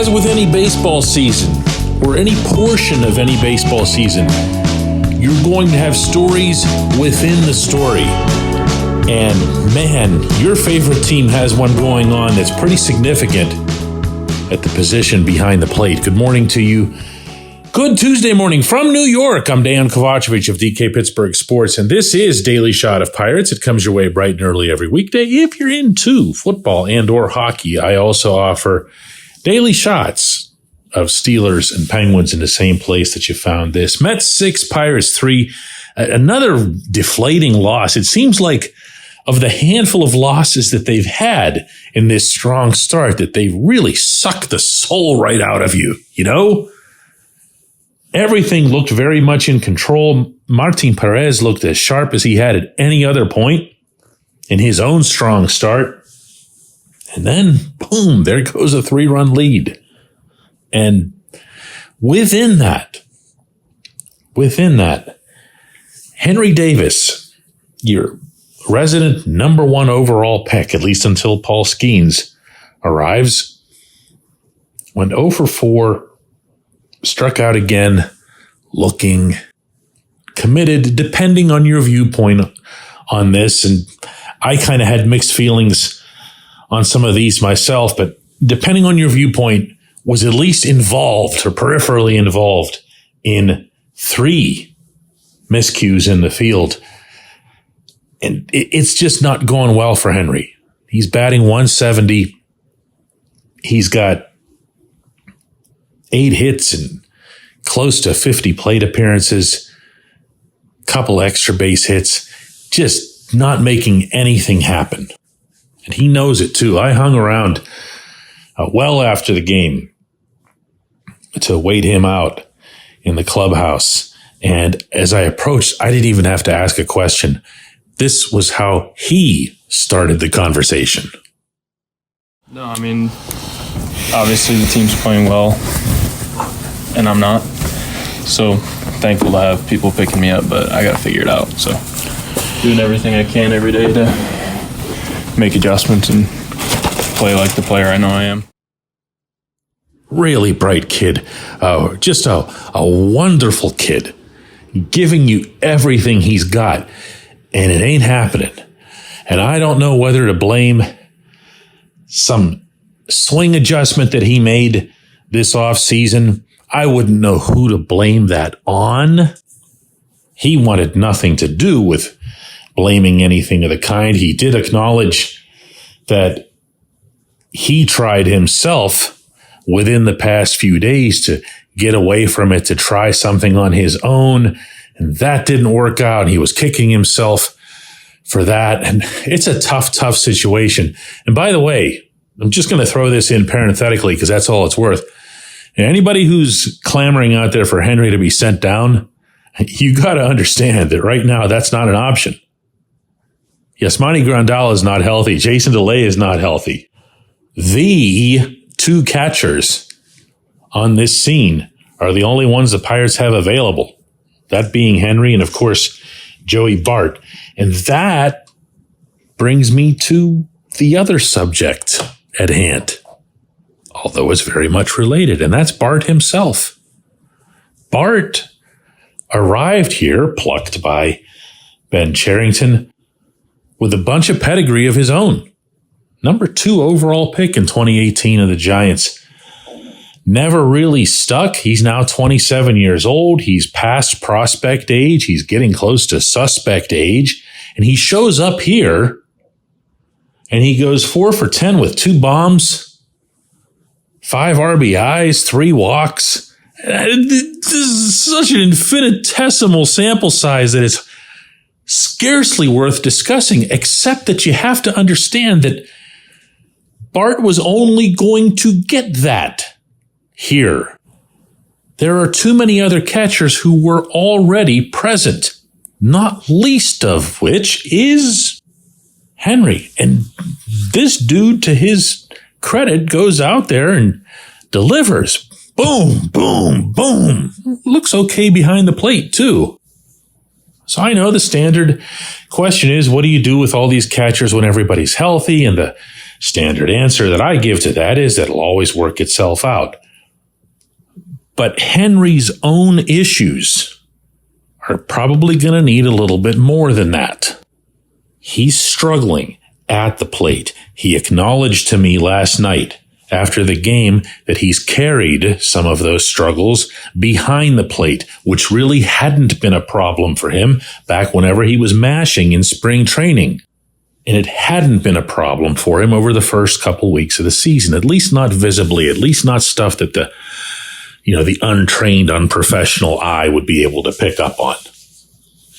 As with any baseball season, or any portion of any baseball season, you're going to have stories within the story. And man, your favorite team has one going on that's pretty significant at the position behind the plate. Good morning to you. Good Tuesday morning from New York. I'm Dejan Kovacevic of DK Pittsburgh Sports, and this is Daily Shot of Pirates. It comes your way bright and early every weekday. If you're into football and or hockey, I also offer daily shots of Steelers and Penguins in the same place that you found this. Mets 6, Pirates 3. Another deflating loss. It seems like of the handful of losses that they've had in this strong start, that they really suck the soul right out of you, you know? Everything looked very much in control. Martin Perez looked as sharp as he had at any other point in his own strong start. And then, boom, there goes a 3-run lead. And within that, Henry Davis, your resident number 1 overall pick, at least until Paul Skeens arrives, went 0 for 4, struck out again, looking committed, depending on your viewpoint on this. And I kind of had mixed feelings on some of these myself, but depending on your viewpoint, was at least involved or peripherally involved in 3 miscues in the field. And it's just not going well for Henry. He's batting 170. He's got 8 hits and close to 50 plate appearances, couple extra base hits, just not making anything happen. And he knows it too. I hung around well after the game to wait him out in the clubhouse. And as I approached, I didn't even have to ask a question. This was how he started the conversation. No, I mean, obviously the team's playing well, and I'm not. So thankful to have people picking me up, but I got to figure it out. So doing everything I can every day to make adjustments and play like the player I know I am. Really bright kid. Just a wonderful kid, giving you everything he's got, and it ain't happening. And I don't know whether to blame some swing adjustment that he made this offseason. I wouldn't know who to blame that on. He wanted nothing to do with blaming anything of the kind. He did acknowledge that he tried himself within the past few days to get away from it, to try something on his own, and that didn't work out. He was kicking himself for that, and it's a tough situation. And by the way, I'm just going to throw this in parenthetically because that's all it's worth. And anybody who's clamoring out there for Henry to be sent down, you got to understand that right now that's not an option. Yasmani Grandal is not healthy. Jason DeLay is not healthy. The 2 catchers on this scene are the only ones the Pirates have available. That being Henry and, of course, Joey Bart. And that brings me to the other subject at hand, although it's very much related, and that's Bart himself. Bart arrived here, plucked by Ben Cherington, with a bunch of pedigree of his own. Number 2 overall pick in 2018 of the Giants. Never really stuck. He's now 27 years old. He's past prospect age. He's getting close to suspect age. And he shows up here and he goes 4 for 10 with 2 bombs, 5 RBIs, 3 walks. This is such an infinitesimal sample size that it's scarcely worth discussing, except that you have to understand that Bart was only going to get that here. There are too many other catchers who were already present, not least of which is Henry. And this dude, to his credit, goes out there and delivers. Boom, boom, boom. Looks okay behind the plate, too. So I know the standard question is, what do you do with all these catchers when everybody's healthy and the Standard answer that I give to that is that it'll always work itself out. But Henry's own issues are probably going to need a little bit more than that. He's struggling at the plate. He acknowledged to me last night after the game that he's carried some of those struggles behind the plate, which really hadn't been a problem for him back whenever he was mashing in spring training. And it hadn't been a problem for him over the first couple weeks of the season, at least not visibly, at least not stuff that the untrained, unprofessional eye would be able to pick up on.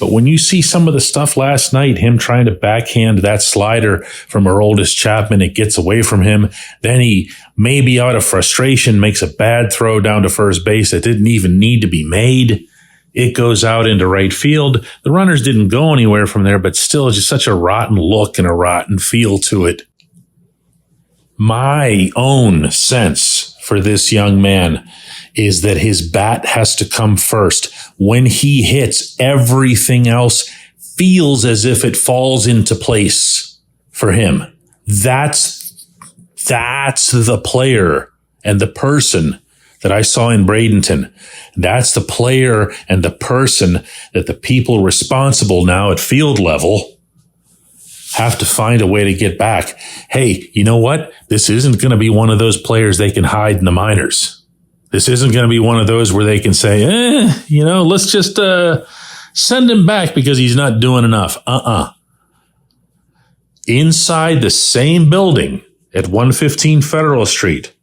But when you see some of the stuff last night, him trying to backhand that slider from Aroldis Chapman, it gets away from him. Then he, maybe out of frustration, makes a bad throw down to first base that didn't even need to be made. It goes out into right field. The runners didn't go anywhere from there, but still just such a rotten look and a rotten feel to it. My own sense for this young man is that his bat has to come first. When he hits, everything else feels as if it falls into place for him. That's the player and the person that I saw in Bradenton. That's the player and the person that the people responsible now at field level have to find a way to get back. Hey, you know what? This isn't going to be one of those players they can hide in the minors. This isn't going to be one of those where they can say, let's just send him back because he's not doing enough. Inside the same building at 115 Federal Street,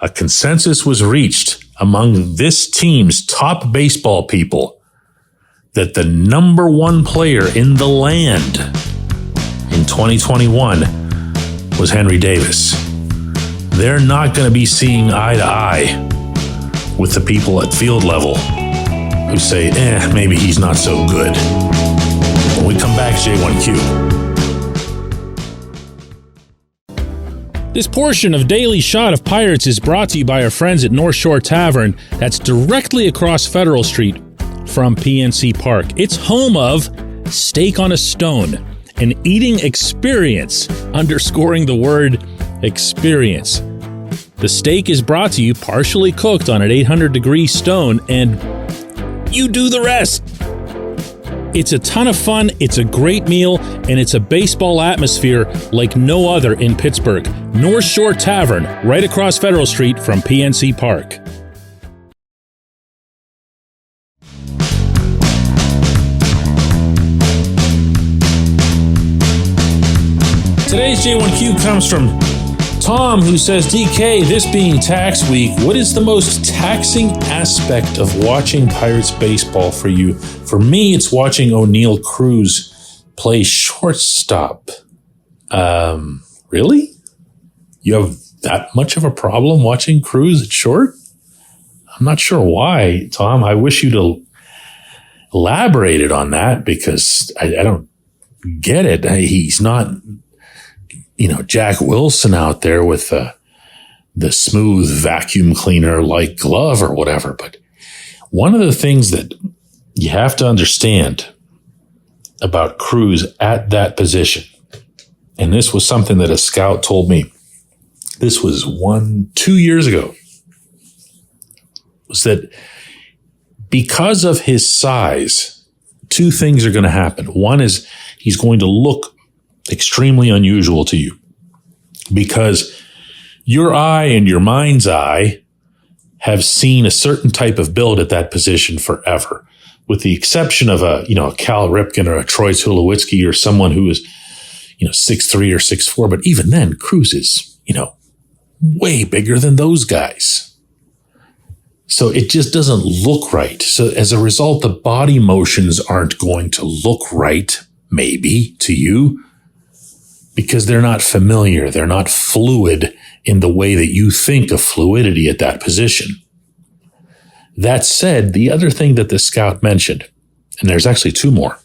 a consensus was reached among this team's top baseball people that the number one player in the land in 2021 was Henry Davis. They're not going to be seeing eye to eye with the people at field level who say, maybe he's not so good. When we come back, J1Q. This portion of Daily Shot of Pirates is brought to you by our friends at North Shore Tavern that's directly across Federal Street from PNC Park. It's home of Steak on a Stone, an eating experience, underscoring the word experience. The steak is brought to you partially cooked on an 800-degree stone, and you do the rest. It's a ton of fun, it's a great meal, and it's a baseball atmosphere like no other in Pittsburgh. North Shore Tavern, right across Federal Street from PNC Park. Today's J1Q comes from Tom, who says, DK, this being tax week, what is the most taxing aspect of watching Pirates baseball for you? For me, it's watching O'Neal Cruz play shortstop. Really? You have that much of a problem watching Cruz at short? I'm not sure why, Tom. I wish you'd elaborated on that because I don't get it. He's not, Jack Wilson out there with the smooth vacuum cleaner like glove or whatever. But one of the things that you have to understand about Cruz at that position, and this was something that a scout told me, this was 2 years ago, was that because of his size, two things are going to happen. One is he's going to look extremely unusual to you because your eye and your mind's eye have seen a certain type of build at that position forever, with the exception of a Cal Ripken or a Troy Tulowitzki or someone who is, 6'3" or 6'4". But even then, Cruz is, way bigger than those guys. So it just doesn't look right. So as a result, the body motions aren't going to look right, maybe, to you, because they're not familiar. They're not fluid in the way that you think of fluidity at that position. That said, the other thing that the scout mentioned, and there's actually two more,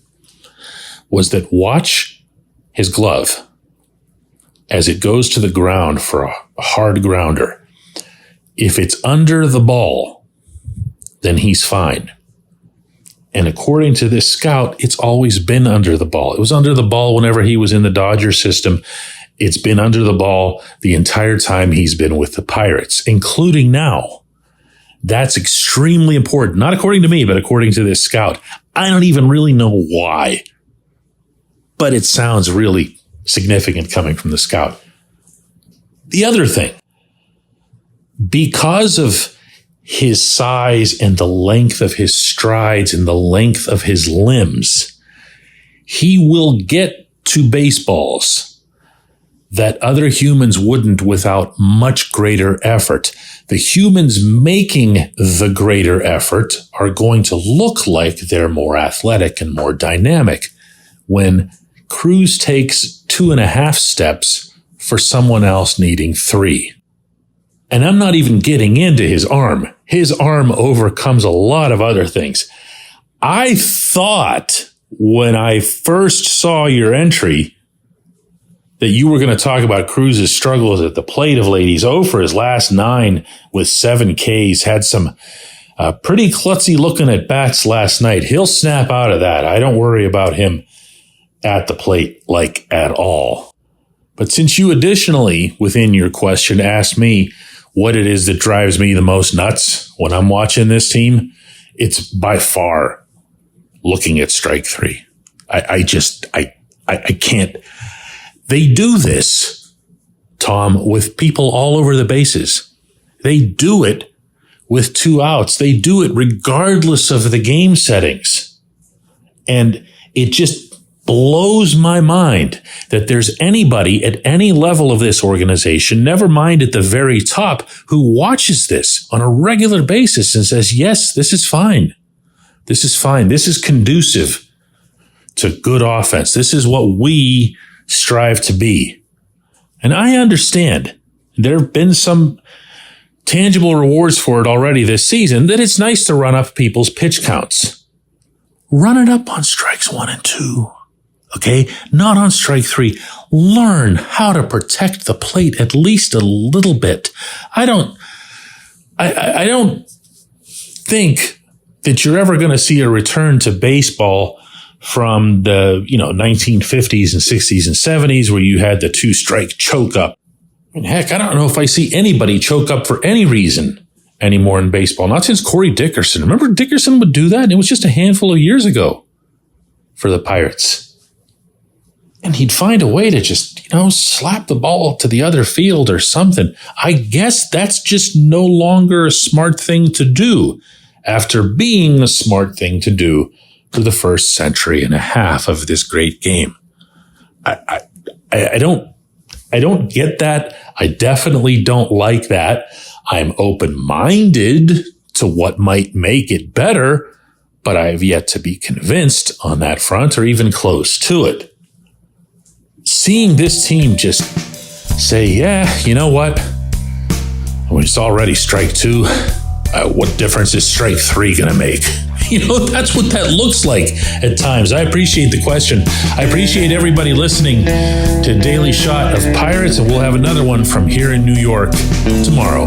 was that watch his glove as it goes to the ground for a hard grounder. If it's under the ball, then he's fine. And according to this scout, it's always been under the ball. It was under the ball whenever he was in the Dodger system. It's been under the ball the entire time he's been with the Pirates, including now. That's extremely important. Not according to me, but according to this scout. I don't even really know why, but it sounds really significant coming from the scout. The other thing, because of his size and the length of his strides and the length of his limbs, he will get to baseballs that other humans wouldn't without much greater effort. The humans making the greater effort are going to look like they're more athletic and more dynamic when Cruz takes 2.5 steps for someone else needing 3. And I'm not even getting into his arm. His arm overcomes a lot of other things. I thought when I first saw your entry that you were going to talk about Cruz's struggles at the plate of late. He's 0 for his last 9 with 7 Ks, had some pretty klutzy looking at bats last night. He'll snap out of that. I don't worry about him at the plate like at all. But since you additionally, within your question, asked me what it is that drives me the most nuts when I'm watching this team, it's by far looking at strike 3. I can't. They do this, Tom, with people all over the bases. They do it with 2 outs. They do it regardless of the game settings. And it just blows my mind that there's anybody at any level of this organization, never mind at the very top, who watches this on a regular basis and says, yes, this is fine. This is fine. This is conducive to good offense. This is what we strive to be. And I understand there have been some tangible rewards for it already this season, that it's nice to run up people's pitch counts. Run it up on strikes 1 and 2. Okay? Not on strike 3. Learn how to protect the plate at least a little bit. I don't think that you're ever going to see a return to baseball from the 1950s and 60s and 70s where you had the 2-strike choke up. I mean, heck, I don't know if I see anybody choke up for any reason anymore in baseball. Not since Corey Dickerson. Remember Dickerson would do that? It was just a handful of years ago for the Pirates. And he'd find a way to just, slap the ball to the other field or something. I guess that's just no longer a smart thing to do after being a smart thing to do for the first century and a half of this great game. I don't get that. I definitely don't like that. I'm open-minded to what might make it better, but I've yet to be convinced on that front or even close to it. Seeing this team just say, yeah, you know what? It's already strike 2. What difference is strike 3 going to make? That's what that looks like at times. I appreciate the question. I appreciate everybody listening to Daily Shot of Pirates, and we'll have another one from here in New York tomorrow.